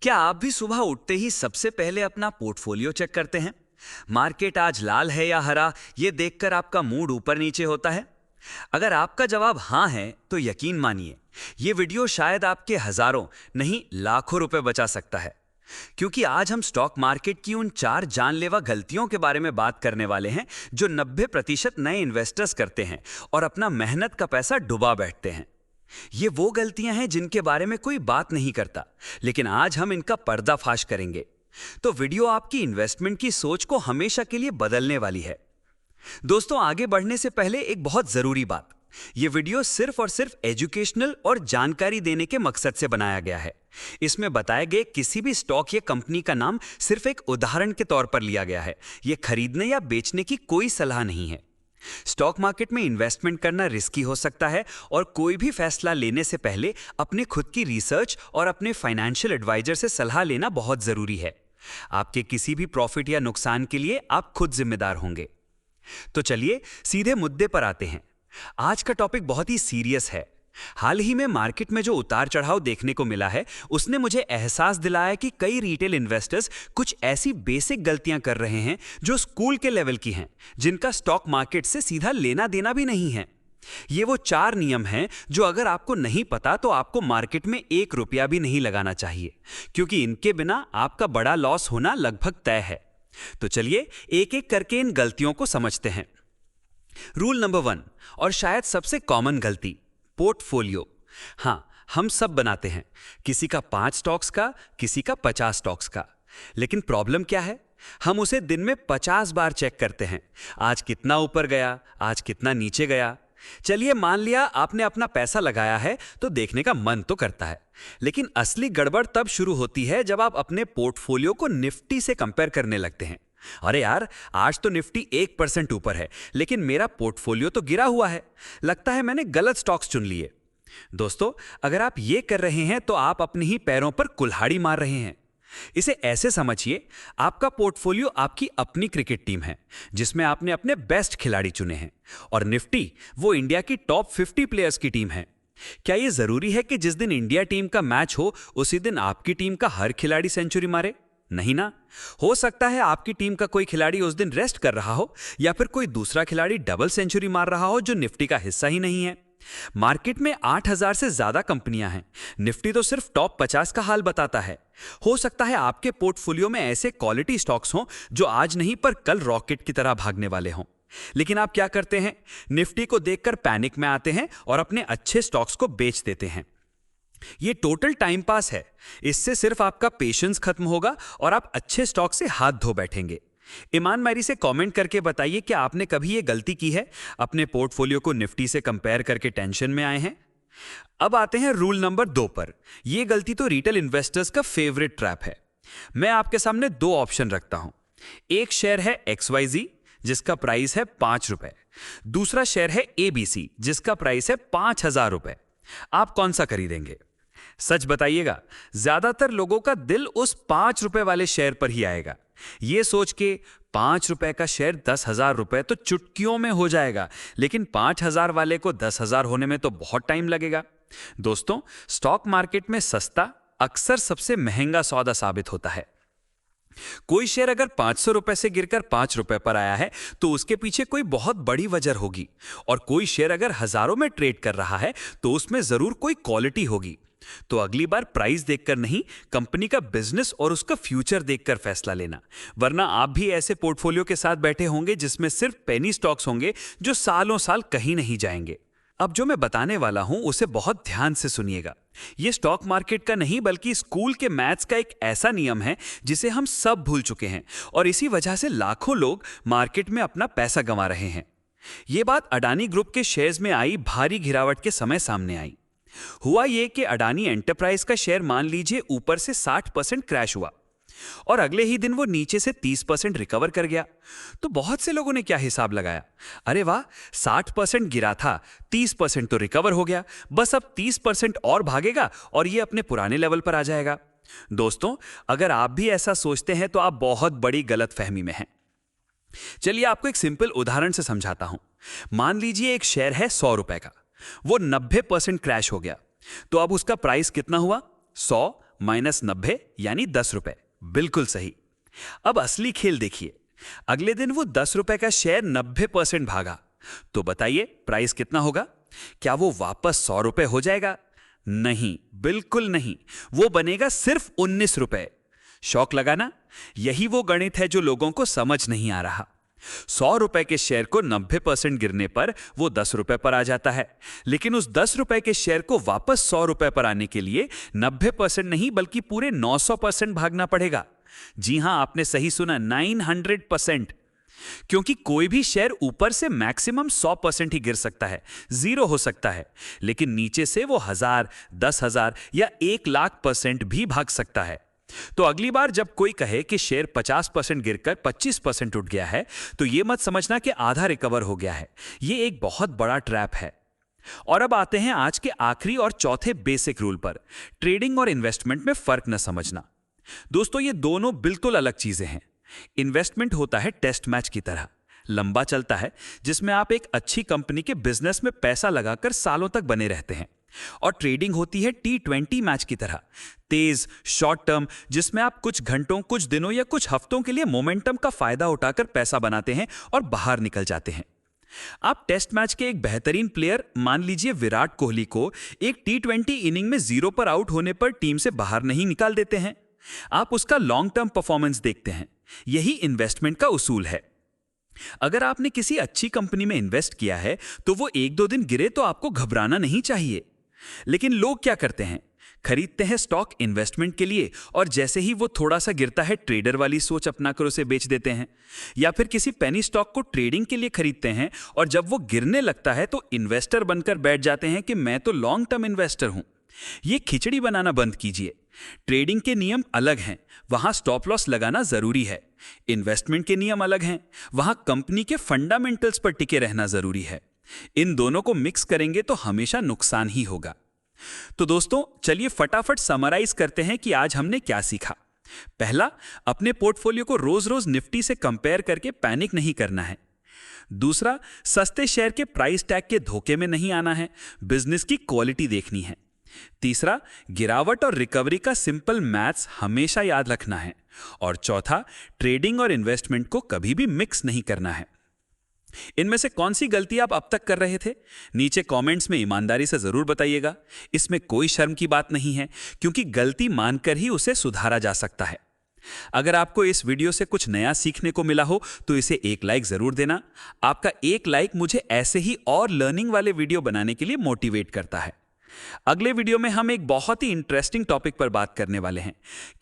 क्या आप भी सुबह उठते ही सबसे पहले अपना पोर्टफोलियो चेक करते हैं? मार्केट आज लाल है या हरा, ये देखकर आपका मूड ऊपर नीचे होता है? अगर आपका जवाब हाँ है, तो यकीन मानिए, ये वीडियो शायद आपके हजारों नहीं लाखों रुपए बचा सकता है। क्योंकि आज हम स्टॉक मार्केट की उन 4 जानलेवा गलतियों के बारे में बात करने वाले हैं जो 90% नए इन्वेस्टर्स करते हैं और अपना मेहनत का पैसा डुबा बैठते हैं। ये वो गलतियां हैं जिनके बारे में कोई बात नहीं करता, लेकिन आज हम इनका पर्दाफाश करेंगे। तो वीडियो आपकी इन्वेस्टमेंट की सोच को हमेशा के लिए बदलने वाली है। दोस्तों, आगे बढ़ने से पहले एक बहुत जरूरी बात। ये वीडियो सिर्फ और सिर्फ एजुकेशनल और जानकारी देने के मकसद से बनाया गया है। इसमें बताए गए किसी भी स्टॉक या कंपनी का नाम सिर्फ एक उदाहरण के तौर पर लिया गया है। यह खरीदने या बेचने की कोई सलाह नहीं है। स्टॉक मार्केट में इन्वेस्टमेंट करना रिस्की हो सकता है और कोई भी फैसला लेने से पहले अपने खुद की रिसर्च और अपने फाइनेंशियल एडवाइजर से सलाह लेना बहुत जरूरी है। आपके किसी भी प्रॉफिट या नुकसान के लिए आप खुद जिम्मेदार होंगे। तो चलिए सीधे मुद्दे पर आते हैं। आज का टॉपिक बहुत ही सीरियस है। हाल ही में मार्केट में जो उतार चढ़ाव देखने को मिला है, उसने मुझे एहसास दिलाया कि कई रिटेल इन्वेस्टर्स कुछ ऐसी बेसिक गलतियां कर रहे हैं जो स्कूल के लेवल की हैं, जिनका स्टॉक मार्केट से सीधा लेना देना भी नहीं है। ये वो 4 नियम हैं जो अगर आपको नहीं पता तो आपको मार्केट में 1 रुपया भी नहीं लगाना चाहिए, क्योंकि इनके बिना आपका बड़ा लॉस होना लगभग तय है। तो चलिए एक एक करके इन गलतियों को समझते हैं। रूल नंबर 1 और शायद सबसे कॉमन गलती, पोर्टफोलियो। हां, हम सब बनाते हैं, किसी का 5 स्टॉक्स का, किसी का 50 स्टॉक्स का। लेकिन प्रॉब्लम क्या है? हम उसे दिन में 50 बार चेक करते हैं। आज कितना ऊपर गया, आज कितना नीचे गया। चलिए मान लिया आपने अपना पैसा लगाया है, तो देखने का मन तो करता है। लेकिन असली गड़बड़ तब शुरू होती है जब आप अपने पोर्टफोलियो को निफ्टी से कंपेयर करने लगते हैं। अरे यार, आज तो निफ्टी 1% ऊपर है, लेकिन मेरा पोर्टफोलियो तो गिरा हुआ है। लगता है मैंने गलत स्टॉक्स चुन लिए। दोस्तों, अगर आप ये कर रहे हैं तो आप अपने ही पैरों पर कुल्हाड़ी मार रहे हैं। इसे ऐसे समझिए, आपका पोर्टफोलियो आपकी अपनी क्रिकेट टीम है, जिसमें आपने अपने बेस्ट खिलाड़ी चुने हैं, और निफ्टी वो इंडिया की टॉप 50 प्लेयर्स की टीम है। क्या यह जरूरी है कि जिस दिन इंडिया टीम का मैच हो उसी दिन आपकी टीम का हर खिलाड़ी सेंचुरी मारे? नहीं ना। हो सकता है आपकी टीम का कोई खिलाड़ी उस दिन रेस्ट कर रहा हो, या फिर कोई दूसरा खिलाड़ी डबल सेंचुरी मार रहा हो जो निफ्टी का हिस्सा ही नहीं है। मार्केट में 8000 से ज्यादा कंपनियां हैं। निफ्टी तो सिर्फ टॉप 50 का हाल बताता है। हो सकता है आपके पोर्टफोलियो में ऐसे क्वालिटी स्टॉक्स हों जो आज नहीं पर कल रॉकेट की तरह भागने वाले हों। लेकिन आप क्या करते हैं? निफ्टी को देखकर पैनिक में आते हैं और अपने अच्छे स्टॉक्स को बेच देते हैं। ये टोटल टाइम पास है। इससे सिर्फ आपका पेशेंस खत्म होगा और आप अच्छे स्टॉक से हाथ धो बैठेंगे। ईमानदारी से कमेंट करके बताइए कि आपने कभी ये गलती की है, अपने पोर्टफोलियो को निफ्टी से कंपेयर करके टेंशन में आए हैं। अब आते हैं रूल नंबर 2 पर। यह गलती तो रिटेल इन्वेस्टर्स का फेवरेट ट्रैप है। मैं आपके सामने 2 ऑप्शन रखता हूं। एक शेयर है XYZ, जिसका प्राइस है 5 रुपए। दूसरा शेयर है ABC, जिसका प्राइस है 5000 रुपए। आप कौन सा खरीदेंगे? सच बताइएगा, ज्यादातर लोगों का दिल उस 5 रुपए वाले शेयर पर ही आएगा, ये सोच के 5 रुपए का शेयर 10,000 रुपए तो चुटकियों में हो जाएगा, लेकिन 5,000 वाले को 10,000 होने में तो बहुत टाइम लगेगा। दोस्तों, स्टॉक मार्केट में सस्ता अक्सर सबसे महंगा सौदा साबित होता है। कोई शेयर अगर 500 रुपए से गिरकर 5 रुपए पर आया है तो उसके पीछे कोई बहुत बड़ी वजह होगी, और कोई शेयर अगर हजारों में ट्रेड कर रहा है तो उसमें जरूर कोई क्वालिटी होगी। तो अगली बार प्राइस देखकर नहीं, कंपनी का बिजनेस और उसका फ्यूचर देखकर फैसला लेना, वरना आप भी ऐसे पोर्टफोलियो के साथ बैठे होंगे जिसमें सिर्फ पेनी स्टॉक्स होंगे जो सालों साल कहीं नहीं जाएंगे। अब जो मैं बताने वाला हूं उसे बहुत ध्यान से सुनिएगा। यह स्टॉक मार्केट का नहीं बल्कि स्कूल के मैथ्स का एक ऐसा नियम है जिसे हम सब भूल चुके हैं, और इसी वजह से लाखों लोग मार्केट में अपना पैसा गंवा रहे हैं। यह बात अडानी ग्रुप के शेयर्स में आई भारी गिरावट के समय सामने आई। हुआ यह कि अडानी एंटरप्राइज का शेयर मान लीजिए ऊपर से 60% क्रैश हुआ, और अगले ही दिन वो नीचे से 30% रिकवर कर गया। तो बहुत से लोगों ने क्या हिसाब लगाया, अरे वाह, 60% गिरा था, 30% तो रिकवर हो गया, बस अब 30% और भागेगा और ये अपने पुराने लेवल पर आ जाएगा। दोस्तों, अगर आप भी ऐसा सोचते हैं तो आप बहुत बड़ी गलतफहमी में हैं। चलिए आपको एक सिंपल उदाहरण से समझाता हूं। मान लीजिए एक शेयर है 100 रुपए का, वो 90% क्रैश हो गया, तो अब उसका प्राइस कितना हुआ? 100 माइनस 90 यानी 10 रुपए। बिल्कुल सही। अब असली खेल देखिए। अगले दिन वो 10 रुपए का शेयर 90% भागा, तो बताइए प्राइस कितना होगा? क्या वो वापस 100 रुपए हो जाएगा? नहीं, बिल्कुल नहीं। वो बनेगा सिर्फ 19 रुपए। शौक लगा ना? यही वो गणित है जो लोगों को समझ नहीं आ रहा। 100 रुपए के शेयर को 90% गिरने पर वो 10 रुपए पर आ जाता है, लेकिन उस 10 रुपए के शेयर को वापस 100 रुपए पर आने के लिए 90% नहीं बल्कि पूरे 900% भागना पड़ेगा। जी हां, आपने सही सुना, 900%। क्योंकि कोई भी शेयर ऊपर से मैक्सिमम 100% ही गिर सकता है, 0 हो सकता है, लेकिन नीचे से वो 1000, 10,000 या 1,00,000% भी भाग सकता है। तो अगली बार जब कोई कहे कि शेयर 50% गिरकर 25% उठ गया है, तो यह मत समझना कि आधा रिकवर हो गया है। यह एक बहुत बड़ा ट्रैप है। और अब आते हैं आज के आखिरी और चौथे बेसिक रूल पर, ट्रेडिंग और इन्वेस्टमेंट में फर्क न समझना। दोस्तों, ये दोनों बिल्कुल अलग चीजें हैं। इन्वेस्टमेंट होता है टेस्ट मैच की तरह, लंबा चलता है, जिसमें आप एक अच्छी कंपनी के बिजनेस में पैसा लगाकर सालों तक बने रहते हैं। और ट्रेडिंग होती है T20 मैच की तरह, तेज, शॉर्ट टर्म, जिसमें आप कुछ घंटों, कुछ दिनों या कुछ हफ्तों के लिए मोमेंटम का फायदा उठाकर पैसा बनाते हैं और बाहर निकल जाते हैं। आप टेस्ट मैच के एक बेहतरीन प्लेयर, मान लीजिए विराट कोहली को, एक T20 इनिंग में 0 पर आउट होने पर टीम से बाहर नहीं निकाल देते हैं। आप उसका लॉन्ग टर्म परफॉर्मेंस देखते हैं। यही इन्वेस्टमेंट का उसूल है। अगर आपने किसी अच्छी कंपनी में इन्वेस्ट किया है तो वो 1-2 दिन गिरे तो आपको घबराना नहीं चाहिए। लेकिन लोग क्या करते हैं? खरीदते हैं स्टॉक इन्वेस्टमेंट के लिए, और जैसे ही वो थोड़ा सा गिरता है, ट्रेडर वाली सोच अपनाकर उसे बेच देते हैं। या फिर किसी पेनी स्टॉक को ट्रेडिंग के लिए खरीदते हैं, और जब वो गिरने लगता है तो इन्वेस्टर बनकर बैठ जाते हैं कि मैं तो लॉन्ग टर्म इन्वेस्टर हूं। ये खिचड़ी बनाना बंद कीजिए। ट्रेडिंग के नियम अलग हैं, वहां स्टॉप लॉस लगाना जरूरी है। इन्वेस्टमेंट के नियम अलग हैं, वहां कंपनी के फंडामेंटल्स पर टिके रहना जरूरी है। इन दोनों को मिक्स करेंगे तो हमेशा नुकसान ही होगा। तो दोस्तों, चलिए फटाफट समराइज करते हैं कि आज हमने क्या सीखा। पहला, अपने पोर्टफोलियो को रोज रोज निफ्टी से कंपेयर करके पैनिक नहीं करना है। दूसरा, सस्ते शेयर के प्राइस टैग के धोखे में नहीं आना है, बिजनेस की क्वालिटी देखनी है। तीसरा, गिरावट और रिकवरी का सिंपल मैथ्स हमेशा याद रखना है। और चौथा, ट्रेडिंग और इन्वेस्टमेंट को कभी भी मिक्स नहीं करना है। इनमें से कौन सी गलती आप अब तक कर रहे थे? नीचे कमेंट्स में ईमानदारी से जरूर बताइएगा। इसमें कोई शर्म की बात नहीं है, क्योंकि गलती मानकर ही उसे सुधारा जा सकता है। अगर आपको इस वीडियो से कुछ नया सीखने को मिला हो तो इसे एक लाइक जरूर देना। आपका एक लाइक मुझे ऐसे ही और लर्निंग वाले वीडियो बनाने के लिए मोटिवेट करता है। अगले वीडियो में हम एक बहुत ही इंटरेस्टिंग टॉपिक पर बात करने वाले हैं।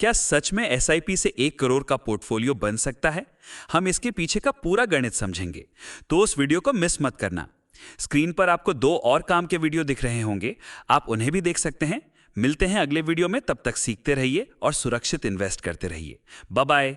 क्या सच में SIP से 1 करोड़ का पोर्टफोलियो बन सकता है? हम इसके पीछे का पूरा गणित समझेंगे, तो उस वीडियो को मिस मत करना। स्क्रीन पर आपको 2 और काम के वीडियो दिख रहे होंगे, आप उन्हें भी देख सकते हैं। मिलते हैं अगले वीडियो में, तब तक सीखते रहिए और सुरक्षित इन्वेस्ट करते रहिए। Bye bye.